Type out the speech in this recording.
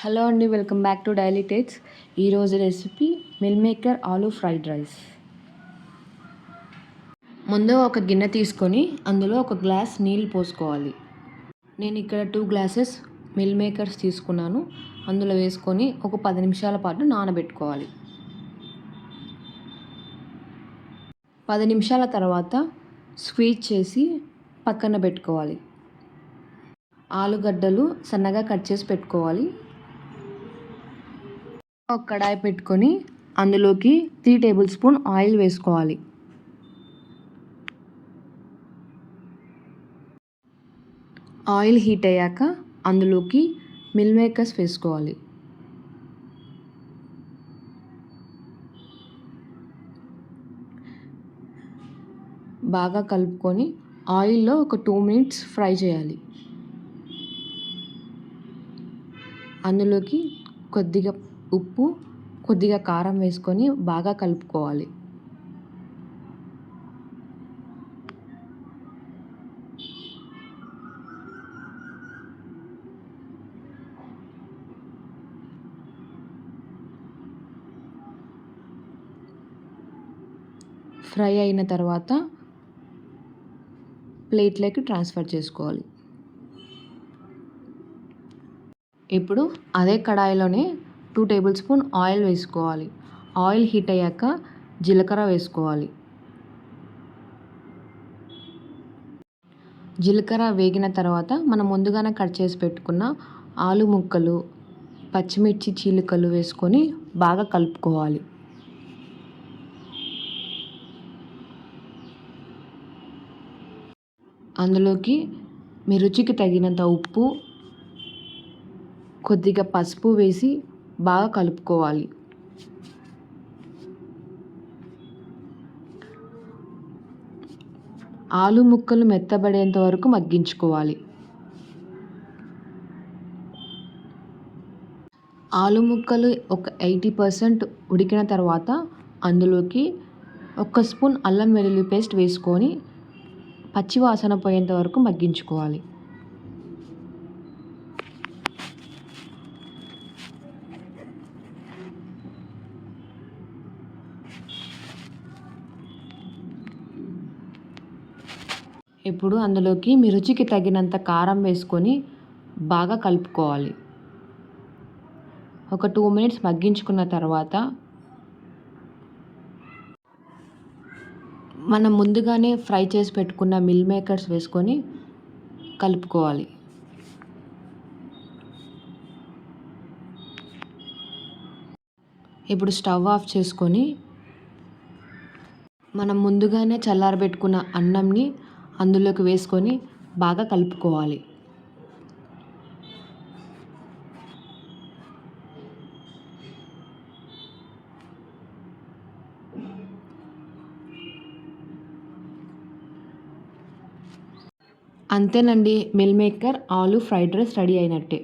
Hello అండి, welcome back to daily takes. ఈరోజు recipe meal maker aloo fried rice. ముందు ఒక గిన్నె తీసుకొని అందులో ఒక గ్లాస్ నీళ్ళు పోసుకోవాలి. నేను ఇక్కడ 2 గ్లాసెస్ మిల్ మేకర్స్ తీసుకున్నాను. అందులో వేసుకొని ఒక 10 నిమిషాల పాటు నానబెట్టుకోవాలి. 10 నిమిషాల తర్వాత స్క్వీజ్ చేసి పక్కన పెట్టుకోవాలి. ఆలుగడ్డలు సన్నగా కట్ చేసి పెట్టుకోవాలి. ఒక కడాయి పెట్టుకొని అందులోకి 3 టేబుల్ స్పూన్ ఆయిల్ వేసుకోవాలి. ఆయిల్ హీట్ అయ్యాక అందులోకి మిల్ మేకర్స్ వేసుకోవాలి. బాగా కలుపుకొని ఆయిల్లో ఒక 2 మినిట్స్ ఫ్రై చేయాలి. అందులోకి కొద్దిగా ఉప్పు, కొద్దిగా కారం వేసుకొని బాగా కలుపుకోవాలి. ఫ్రై అయిన తర్వాత ప్లేట్లోకి ట్రాన్స్ఫర్ చేసుకోవాలి. ఇప్పుడు అదే కడాయిలోనే 2 టేబుల్ స్పూన్ ఆయిల్ వేసుకోవాలి. ఆయిల్ హీట్ అయ్యాక జీలకర్ర వేసుకోవాలి. జీలకర్ర వేగిన తర్వాత మనం ముందుగానే కట్ చేసి పెట్టుకున్న ఆలు ముక్కలు, పచ్చిమిర్చి చీలికలు వేసుకొని బాగా కలుపుకోవాలి. అందులోకి మీ రుచికి తగినంత ఉప్పు, కొద్దిగా పసుపు వేసి బాగా కలుపుకోవాలి. ఆలు ముక్కలు మెత్తబడేంత వరకు మగ్గించుకోవాలి. ఆలు ముక్కలు ఒక 80% ఉడికిన తర్వాత అందులోకి 1 స్పూన్ అల్లం వెల్లుల్లి పేస్ట్ వేసుకొని పచ్చి వాసన పోయేంత వరకు మగ్గించుకోవాలి. ఇప్పుడు అందులోకి మీ రుచికి తగినంత కారం వేసుకొని బాగా కలుపుకోవాలి. ఒక 2 మినిట్స్ మగ్గించుకున్న తర్వాత మనం ముందుగానే ఫ్రై చేసి పెట్టుకున్న మిల్ మేకర్స్ వేసుకొని కలుపుకోవాలి. ఇప్పుడు స్టవ్ ఆఫ్ చేసుకొని మనం ముందుగానే చల్లారబెట్టుకున్న అన్నంని అందులోకి వేసుకొని బాగా కలుపుకోవాలి. అంతేనండి, mill maker aloo fried rice ready అయినట్టే.